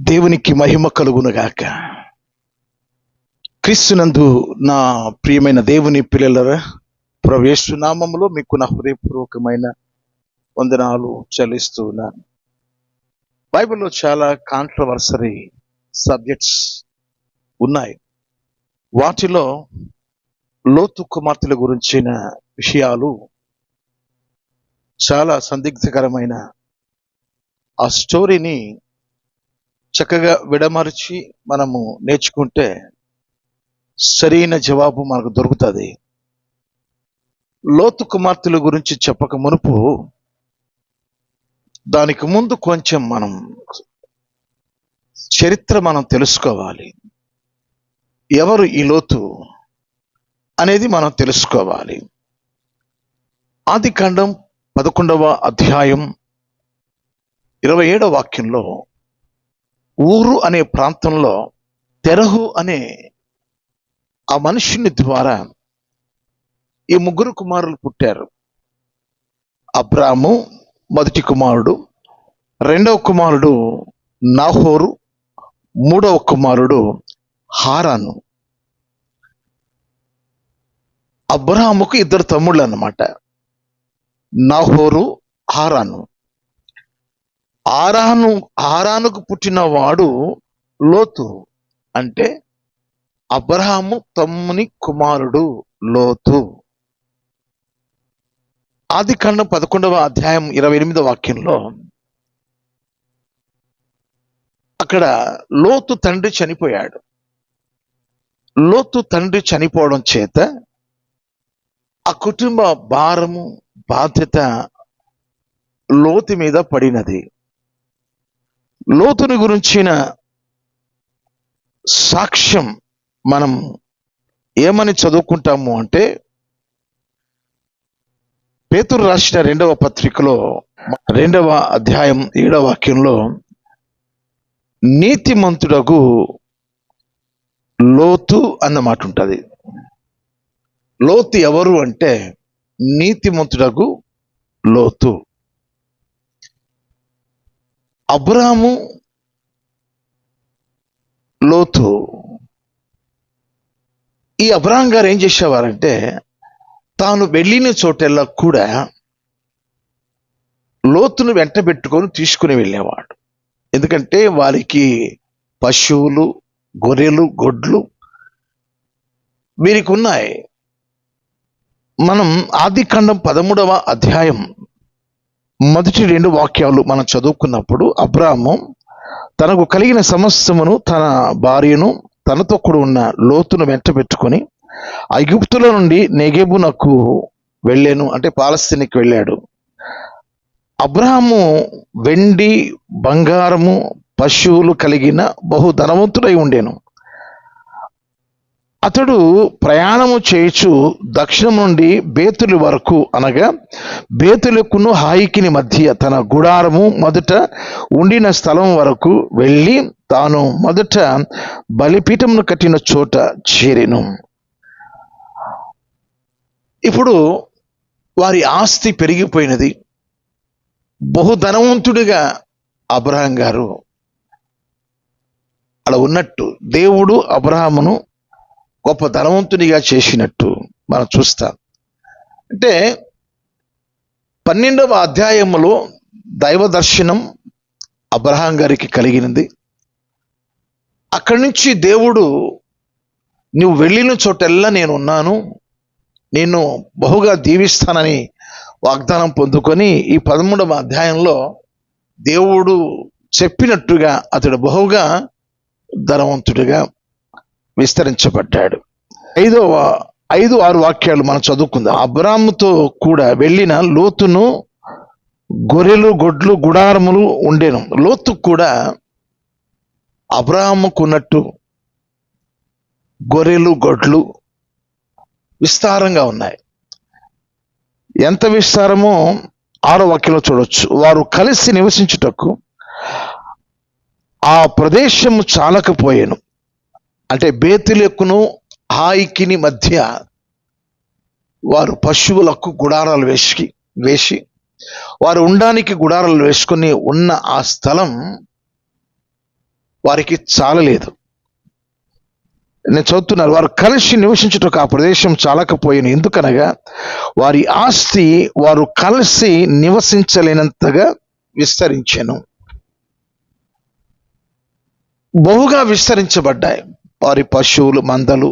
దేవునికి మహిమ కలుగునుగాక. క్రీస్తునందు నా ప్రియమైన దేవుని పిల్లలరా, ప్రభు యేసు నామములో మీకు నా హృదయపూర్వకమైన వందనాలు చెల్లిస్తున్నాను. బైబిల్లో చాలా కాంట్రవర్సరీ సబ్జెక్ట్స్ ఉన్నాయి. వాటిలో లోతు కుమార్తెల గురించిన విషయాలు చాలా సందిగ్ధకరమైన ఆ స్టోరీని చక్కగా విడమర్చి మనము నేర్చుకుంటే సరైన జవాబు మనకు దొరుకుతుంది. లోతు కుమార్తెల గురించి చెప్పక మునుపు దానికి ముందు కొంచెం చరిత్ర మనం తెలుసుకోవాలి. ఎవరు ఈ లోతు అనేది మనం తెలుసుకోవాలి. ఆదికాండం 11వ అధ్యాయం 27వ వాక్యంలో ఊరు అనే ప్రాంతంలో తెరహు అనే ఆ మనుషుని ద్వారా ఈ ముగ్గురు కుమారులు పుట్టారు. అబ్రాము మొదటి కుమారుడు, రెండవ కుమారుడు నాహోరు, మూడవ కుమారుడు హారాను. అబ్రాముకు ఇద్దరు తమ్ముళ్ళు అన్నమాట, నాహోరు, హారాను. హారానుకు పుట్టిన వాడు లోతు, అంటే అబ్రహాము తమ్ముని కుమారుడు లోతు. ఆదికాండం 11వ అధ్యాయం 28వ వాక్యంలో అక్కడ లోతు తండ్రి చనిపోయాడు. లోతు తండ్రి చనిపోవడం చేత ఆ కుటుంబ భారము, బాధ్యత లోతు మీద పడినది. లోతుని గురించిన సాక్ష్యం మనం ఏమని చదువుకుంటాము అంటే, పేతురు రాసిన 2వ పత్రికలో 2వ అధ్యాయం 7వ వాక్యంలో నీతిమంతుడగు లోతు అన్నమాట ఉంటుంది. లోతు ఎవరు అంటే నీతిమంతుడగు లోతు. అబ్రాము, లోతు. ఈ అబ్రాహం గారు ఏం చేసేవారంటే, తాను వెళ్ళిన చోటెల్లా కూడా లోతును వెంట పెట్టుకొని తీసుకుని వెళ్ళేవాడు. ఎందుకంటే వారికి పశువులు, గొర్రెలు, గొడ్లు వీరికి ఉన్నాయి. మనం ఆదికాండం 13వ అధ్యాయం మొదటి 2 వాక్యాలు మనం చదువుకున్నప్పుడు, అబ్రాము తనకు కలిగిన సమస్తమును, తన భార్యను, తనతో కూడా ఉన్న లోతును వెంట పెట్టుకొని ఐగుప్తులో నుండి నెగెబునకు వెళ్ళాను, అంటే పాలస్తీనాకి వెళ్ళాడు. అబ్రాహాము వెండి, బంగారము, పశువులు కలిగిన బహు ధనవంతుడై ఉండేను. అతడు ప్రయాణము చేయుచు దక్షిణం నుండి బేతులు వరకు, అనగా బేతులకును హాయికిని మధ్య తన గుడారము మొదట ఉండిన స్థలం వరకు వెళ్ళి తాను మొదట బలిపీఠమును కట్టిన చోట చేరెను. ఇప్పుడు వారి ఆస్తి పెరిగిపోయినది. బహుధనవంతుడిగా అబ్రహాం గారు అలా ఉన్నట్టు దేవుడు అబ్రహామును గొప్ప ధనవంతునిగా చేసినట్టు మనం చూస్తాం. అంటే 12వ అధ్యాయంలో దైవ దర్శనం అబ్రహాం గారికి కలిగినది. అక్కడి నుంచి దేవుడు, నువ్వు వెళ్ళిన చోటెల్లా నేను ఉన్నాను, నేను బహుగా దీవిస్తానని వాగ్దానం పొందుకొని ఈ 13వ అధ్యాయంలో దేవుడు చెప్పినట్టుగా అతడు బహుగా ధనవంతుడిగా విస్తరించబడ్డాడు. 5-6 వాక్యాలు మనం చదువుకుందాం. అబ్రాముతో కూడా వెళ్ళిన లోతును గొర్రెలు, గొడ్లు, గుడారములు ఉండేను. లోతు కూడా అబ్రాముకున్నట్టు గొర్రెలు, గొడ్లు విస్తారంగా ఉన్నాయి. ఎంత విస్తారమో 6వ వాక్యంలో చూడవచ్చు. వారు కలిసి నివసించుటకు ఆ ప్రదేశము చాలకపోయాను, అంటే బేతులెక్కును హాయికిని మధ్య వారు పశువులకు గుడారాలు వేసి వారు ఉండడానికి గుడారాలు వేసుకొని ఉన్న ఆ స్థలం వారికి చాలలేదు. నేను చదువుతున్నాను, వారు కలిసి నివసించుటకు ఆ ప్రదేశం చాలకపోయిన, ఎందుకనగా వారి ఆస్తి వారు కలిసి నివసించలేనంతగా విస్తరించెను. బహుగా విస్తరించబడ్డాయి వారి పశువులు, మందలు,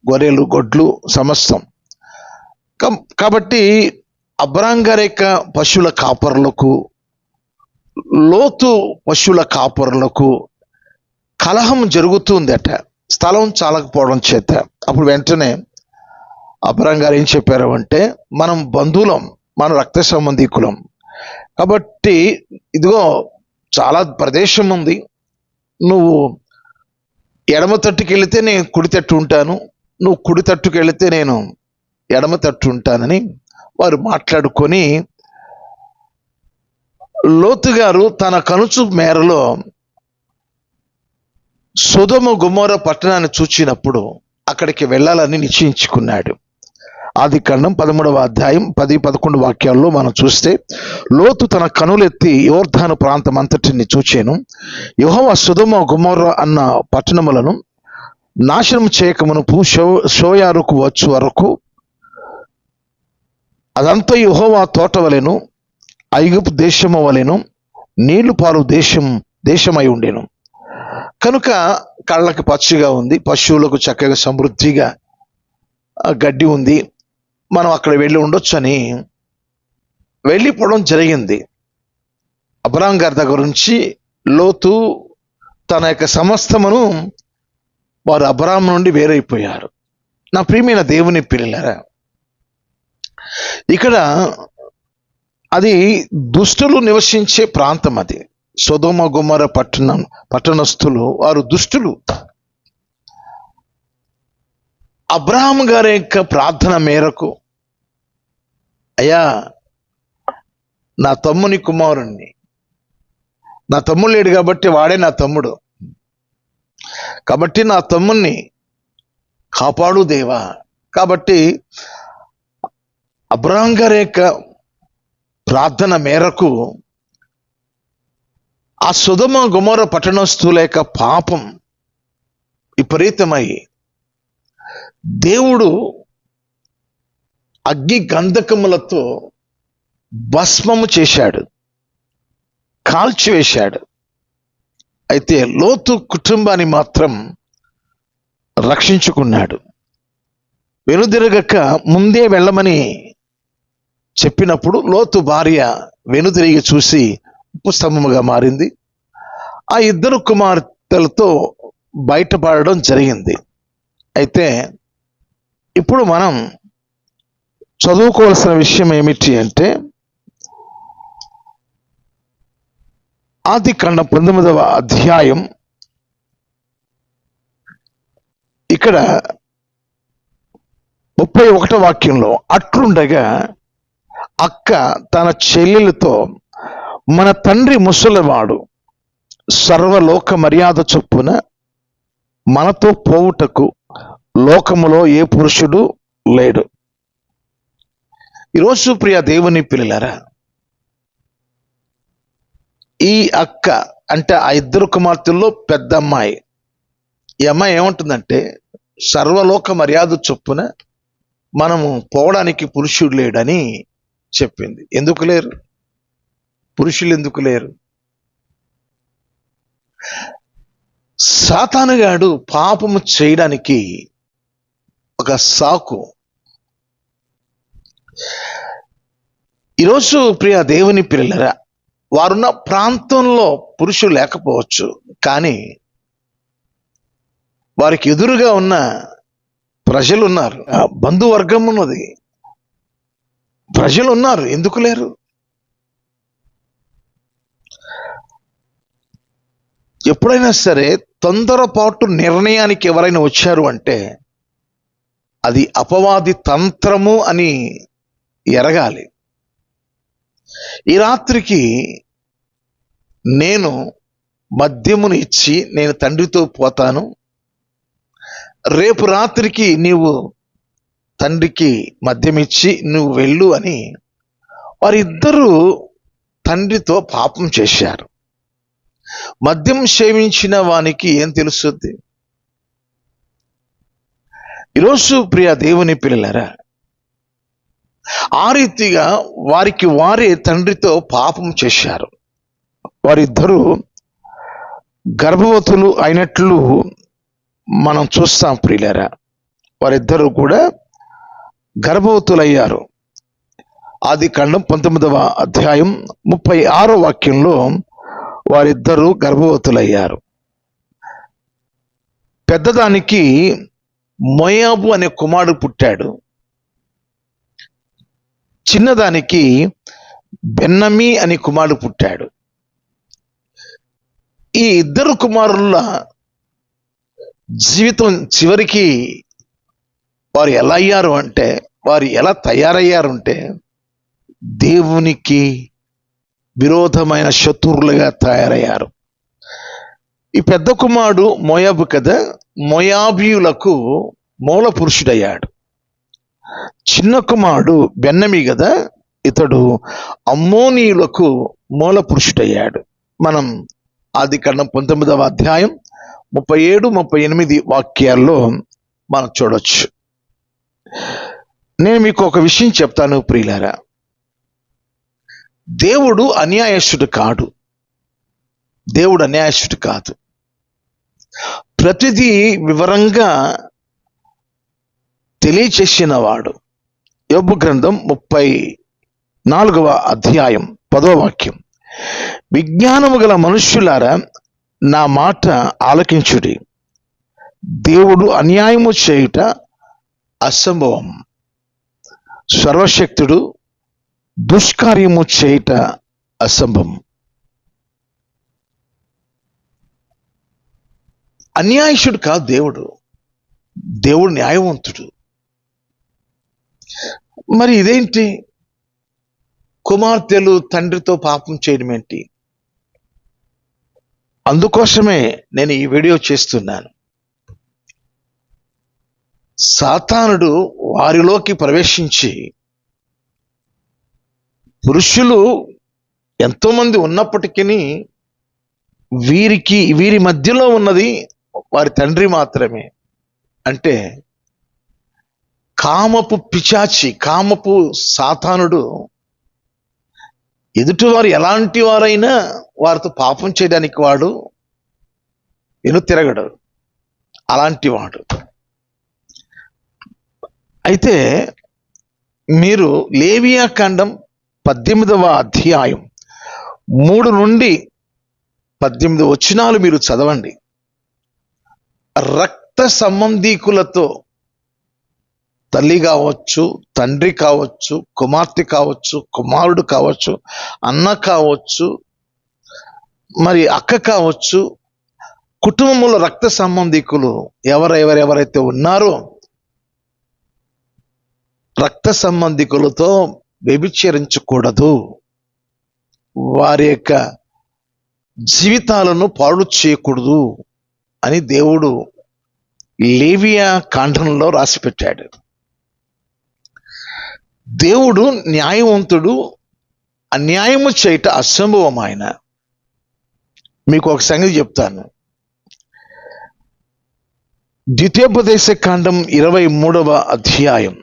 గొర్రెలు, గొడ్లు, సమస్తం. కాబట్టి అబ్రాం గారి యొక్క పశువుల కాపరులకు, లోతు పశువుల కాపరులకు కలహం జరుగుతుందట, స్థలం చాలకపోవడం చేత. అప్పుడు వెంటనే అబ్రాం గారు ఏం చెప్పారు అంటే, మనం బంధువులం, మనం రక్త సంబంధికులం, కాబట్టి ఇదిగో చాలా ప్రదేశం ఉంది, నువ్వు ఎడమ తట్టుకు వెళితే నేను కుడి తట్టు ఉంటాను, నువ్వు కుడి తట్టుకు వెళితే నేను ఎడమ తట్టు ఉంటానని వారు మాట్లాడుకొని, లోతు గారు తన కనుచు మేరలో సొదొమ గొమొర్రా పట్టణాన్ని చూచినప్పుడు అక్కడికి వెళ్ళాలని నిశ్చయించుకున్నాడు. ఆదికాండం 13వ అధ్యాయం 10-11 వాక్యాల్లో మనం చూస్తే, లోతు తన కనులెత్తి యోర్దాను ప్రాంతం అంతటిని చూచెను. యెహోవా సొదొమ గొమొర్రా అన్న పట్టణములను నాశనం చేయకమునుపు షోయారుకు వచ్చు వరకు అదంతా యెహోవా తోట వలెను, ఐగుప్తు దేశము వలెను, నీళ్లు పారు దేశమై ఉండెను. కనుక కళ్ళకి పచ్చిగా ఉంది, పశువులకు చక్కగా సమృద్ధిగా గడ్డి ఉంది, మనం అక్కడ వెళ్ళి ఉండొచ్చు అని వెళ్ళిపోవడం జరిగింది. అబ్రాం గారి దగ్గర నుంచి లోతు తన యొక్క సమస్తమును వారు అబ్రాం నుండి వేరైపోయారు. నా ప్రియమైన దేవుని పిల్లలారా, ఇక్కడ అది దుష్టులు నివసించే ప్రాంతం. అది సొదొమ గొమొర్రా పట్టణస్థులు వారు దుష్టులు. అబ్రాహాం గారి యొక్క ప్రార్థన మేరకు, అయ్యా నా తమ్ముని కుమారుణ్ణి, నా తమ్ముడు లేడు కాబట్టి వాడే నా తమ్ముడు, కాబట్టి నా తమ్ముణ్ణి కాపాడు దేవా. కాబట్టి అబ్రాహాం గారి యొక్క ప్రార్థన మేరకు ఆ సొదొమ గొమొర్రా పట్టణస్థుల యొక్క పాపం విపరీతమై దేవుడు అగ్ని గంధకములతో భస్మము చేశాడు, కాల్చివేశాడు. అయితే లోతు కుటుంబాన్ని మాత్రం రక్షించుకున్నాడు. వెనుదిరగక ముందే వెళ్ళమని చెప్పినప్పుడు లోతు భార్య వెనుదిరిగి చూసి ఉప్పు స్తంభముగా మారింది. ఆ ఇద్దరు కుమార్తెలతో బయటపడడం జరిగింది. అయితే ఇప్పుడు మనం చదువుకోవాల్సిన విషయం ఏమిటి అంటే, ఆదికాండం 19వ అధ్యాయం ఇక్కడ 31వ వాక్యంలో, అట్లుండగా అక్క తన చెల్లెలతో, మన తండ్రి ముసలివాడు, సర్వలోక మర్యాద చొప్పున మనతో పోవుటకు లోకములో ఏ పురుషుడు లేడు. ఈరోజు ప్రియ దేవుని పిల్లలారా, ఈ అక్క అంటే ఆ ఇద్దరు కుమార్తెల్లో పెద్ద అమ్మాయి, ఈ అమ్మాయి ఏమంటుందంటే, సర్వలోక మర్యాద చొప్పున మనము పోవడానికి పురుషుడు లేడని చెప్పింది. ఎందుకు లేరు? పురుషులు ఎందుకు లేరు? సాతానుగాడు పాపము చేయడానికి ఒక సాకు. ఈరోజు ప్రియ దేవుని పిల్లలారా, వారున్న ప్రాంతంలో పురుషులు లేకపోవచ్చు, కానీ వారికి ఎదురుగా ఉన్న ప్రజలు ఉన్నారు, బంధువర్గం ఉన్నది, ప్రజలు ఉన్నారు. ఎందుకు లేరు? ఎప్పుడైనా సరే తొందరపాటు నిర్ణయానికి ఎవరైనా వచ్చారు అంటే అది అపవాది తంత్రము అని ఎరగాలి. ఈ రాత్రికి నేను మద్యమును ఇచ్చి నేను తండ్రితో పోతాను, రేపు రాత్రికి నీవు తండ్రికి మద్యం ఇచ్చి నువ్వు వెళ్ళు అని వారిద్దరూ తండ్రితో పాపం చేశారు. మద్యం సేవించిన వానికి ఏం తెలుస్తుంది? ఈరోజు ప్రియ దేవుని పిల్లలారా, ఆ రీతిగా వారికి వారే తండ్రితో పాపం చేశారు. వారిద్దరూ గర్భవతులు అయినట్లు మనం చూస్తాం ప్రియులారా. వారిద్దరూ కూడా గర్భవతులయ్యారు. ఆదికాండం 19వ అధ్యాయం 36వ వాక్యంలో వారిద్దరూ గర్భవతులయ్యారు. పెద్దదానికి మోయాబు అనే కుమారుడు పుట్టాడు. చిన్నదానికి బెన్నమి అనే కుమారుడు పుట్టాడు. ఈ ఇద్దరు కుమారుల జీవితం చివరికి వారు ఎలా అయ్యారు అంటే, వారు ఎలా తయారయ్యారు అంటే, దేవునికి విరోధమైన శత్రువులుగా తయారయ్యారు. ఈ పెద్ద కుమారుడు మోయాబు కదా, మోయాబీయులకు మూల పురుషుడయ్యాడు. చిన్న కుమారుడు బెన్నమి కదా, ఇతడు అమ్మోనీయులకు మూల పురుషుడయ్యాడు. మనం ఆదికాండం 19వ అధ్యాయం 37-38 వాక్యాల్లో మనం చూడొచ్చు. నేను మీకు ఒక విషయం చెప్తాను ప్రియులారా. దేవుడు అన్యాయస్తుడు కాడు. దేవుడు అన్యాయస్తుడు కాదు. ప్రతిదీ వివరంగా తెలియచేసిన వాడు. యోబు గ్రంథం 34వ అధ్యాయం 10వ వాక్యం, విజ్ఞానము గల మనుష్యులారా నా మాట ఆలకించుడి, దేవుడు అన్యాయము చేయుట అసంభవం, సర్వశక్తుడు దుష్కార్యము చేయుట అసంభవం. అన్యాయస్తుడు కాదు దేవుడు. దేవుడు న్యాయవంతుడు. మరి ఇదేంటి? కుమార్తెలు తండ్రితో పాపం చేయడం ఏంటి? అందుకోసమే నేను ఈ వీడియో చేస్తున్నాను. సాతానుడు వారిలోకి ప్రవేశించి, పురుషులు ఎంతోమంది ఉన్నప్పటికీ వీరి మధ్యలో ఉన్నది వారి తండ్రి మాత్రమే. అంటే కామపు పిశాచి, కామపు సాతానుడు ఎదుటివారు ఎలాంటి వారైనా వారితో పాపం చేయడానికి వాడు తిరగడు. అలాంటి వాడు. అయితే మీరు లేవియా కాండం 18వ అధ్యాయం 3 నుండి 18 వచనాలు మీరు చదవండి. రక్త సంబంధీకులతో, తల్లి కావచ్చు, తండ్రి కావచ్చు, కుమార్తె కావచ్చు, కుమారుడు కావచ్చు, అన్న కావచ్చు, మరి అక్క కావచ్చు, కుటుంబంలో రక్త సంబంధికులు ఎవరెవరైతే ఉన్నారో రక్త సంబంధికులతో వ్యభిచరించకూడదు. వారి యొక్క జీవితాలను పాడు చేయకూడదు అని దేవుడు లేవియా కాండంలో రాసిపెట్టాడు. దేవుడు న్యాయవంతుడు. అన్యాయము చేయట అసంభవం. ఆయన మీకు ఒక సంగతి చెప్తాను. ద్వితీయోపదేశ కాండం 23వ అధ్యాయం,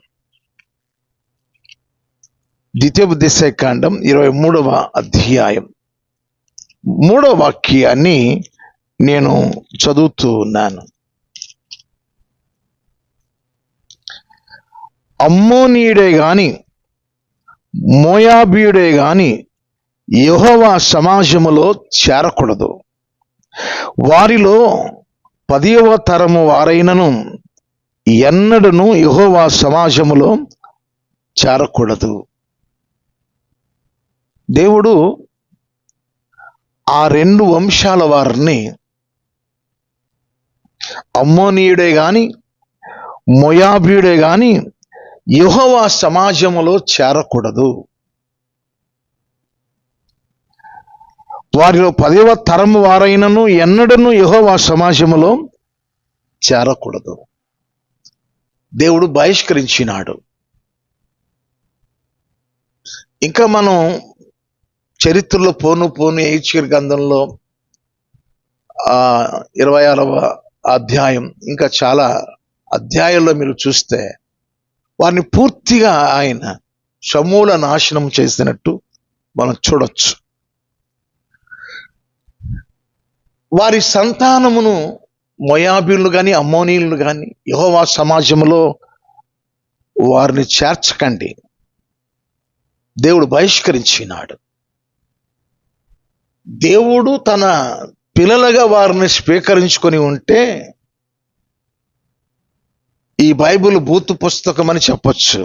ద్వితీయోపదేశ కాండం 23వ అధ్యాయం 3వ వాక్యాన్ని నేను చదువుతూ ఉన్నాను. అమ్మోనీయుడే గాని మోయాబీయుడే గాని యెహోవా సమాజములో చేరకూడదు. వారిలో 10వ తరము వారైనను ఎన్నడను యెహోవా సమాజములో చేరకూడదు. దేవుడు ఆ 2 వంశాల వారిని, అమ్మోనీయుడే గాని మోయాబీయుడే గాని యెహోవా సమాజములో చేరకూడదు. వారిలో 10వ తరము వారైనను ఎన్నడను యెహోవా సమాజములో చేరకూడదు. దేవుడు బహిష్కరించినాడు. ఇంకా మనం చరిత్రలో పోను హెచ్కేల్ గ్రంథంలో 26వ అధ్యాయం, ఇంకా చాలా అధ్యాయాల్లో మీరు చూస్తే వారిని పూర్తిగా ఆయన సమూల నాశనం చేసినట్టు మనం చూడొచ్చు. వారి సంతానమును మోయాబీయులు గాని అమ్మోనీయులు గాని యెహోవా సమాజంలో వారిని చేర్చకండి, దేవుడు బహిష్కరించినాడు. దేవుడు తన పిల్లలుగా వారిని స్వీకరించుకొని ఉంటే ఈ బైబిల్ బూతు పుస్తకం అని చెప్పొచ్చు.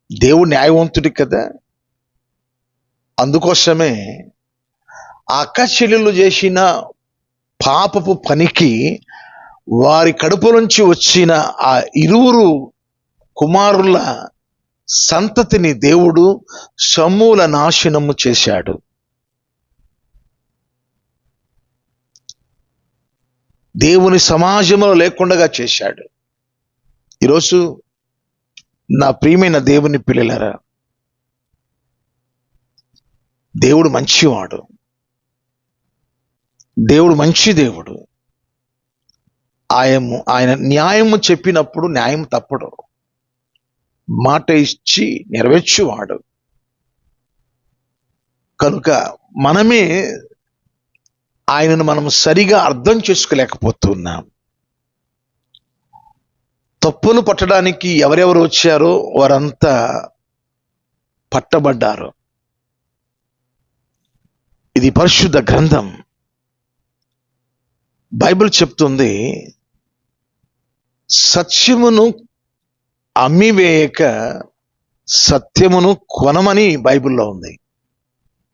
దేవుడు న్యాయవంతుడి కదా. అందుకోసమే ఆ అక్క చెల్లెలు చేసిన పాపపు పనికి వారి కడుపు నుంచి వచ్చిన ఆ ఇరువురు కుమారుల సంతతిని దేవుడు సమూల నాశనము చేశాడు. దేవుని సమాజంలో లేకుండా చేశాడు. ఈరోజు నా ప్రియమైన దేవుని పిల్లలారా, దేవుడు మంచివాడు, దేవుడు మంచి దేవుడు. ఆయన న్యాయము చెప్పినప్పుడు న్యాయం తప్పడు, మాట ఇచ్చి నెరవేర్చువాడు. కనుక మనమే ఆయనను మనం సరిగా అర్థం చేసుకోలేకపోతున్నాం. తప్పును పట్టడానికి ఎవరెవరు వచ్చారో వారంతా పట్టబడ్డారు. ఇది పరిశుద్ధ గ్రంథం. బైబిల్ చెప్తుంది, సత్యమును అమ్మివేయక సత్యమును కొనమని బైబిల్లో ఉంది.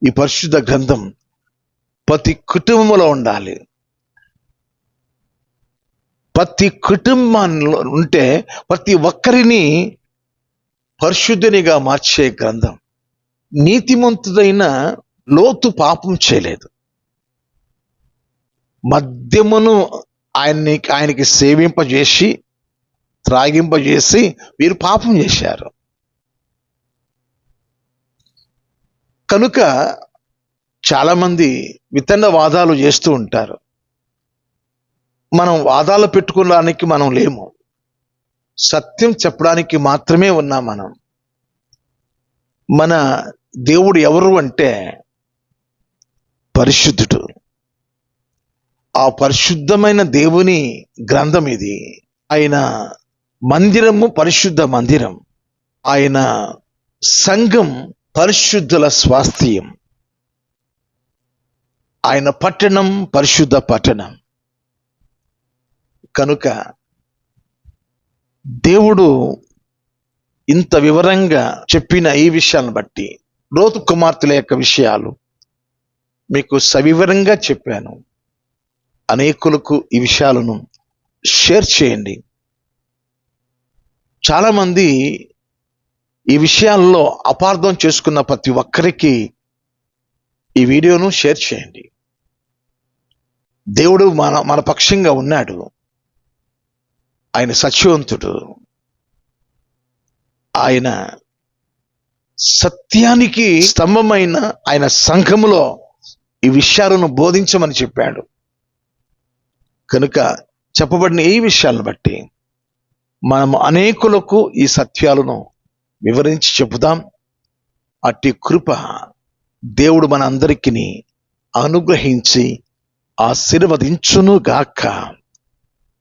ఈ పరిశుద్ధ గ్రంథం ప్రతి కుటుంబంలో ఉండాలి. ప్రతి కుటుంబంలో ఉంటే ప్రతి ఒక్కరిని పరిశుద్ధునిగా మార్చే గ్రంథం. నీతిమంతుడైన లోతు పాపం చేయలేదు. మద్యమును ఆయనకి సేవింపజేసి త్రాగింపజేసి వీరు పాపం చేశారు. కనుక చాలా మంది వితండ వాదాలు చేస్తూ ఉంటారు. మనం వాదాలు పెట్టుకోవడానికి మనం లేము, సత్యం చెప్పడానికి మాత్రమే ఉన్నాం మనం. మన దేవుడు ఎవరు అంటే పరిశుద్ధుడు. ఆ పరిశుద్ధమైన దేవుని గ్రంథం ఇది. ఆయన మందిరము పరిశుద్ధ మందిరం, ఆయన సంఘం పరిశుద్ధుల స్వాస్థ్యం, ఆయన పట్టణం పరిశుద్ధ పట్టణం. కనుక దేవుడు ఇంత వివరంగా చెప్పిన ఈ విషయాలను బట్టి, లోతు కుమార్తెల యొక్క విషయాలు మీకు సవివరంగా చెప్పాను. అనేకులకు ఈ విషయాలను షేర్ చేయండి. చాలామంది ఈ విషయాల్లో అపార్థం చేసుకున్న ప్రతి ఒక్కరికి ఈ వీడియోను షేర్ చేయండి. దేవుడు మన పక్షంగా ఉన్నాడు. ఆయన సత్యవంతుడు. ఆయన సత్యానికి స్తంభమైన ఆయన సంఘములో ఈ విషయాలను బోధించమని చెప్పాడు. కనుక చెప్పబడిన ఈ విషయాలను బట్టి మనము అనేకులకు ఈ సత్యాలను వివరించి చెబుదాం. అట్టి కృప దేవుడు మన అందరికీ అనుగ్రహించి ఆశీర్వదించును గాక.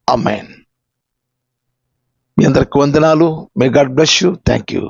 ఆమేన్. మీ అందరికి వందనాలు. May God bless you. Thank you.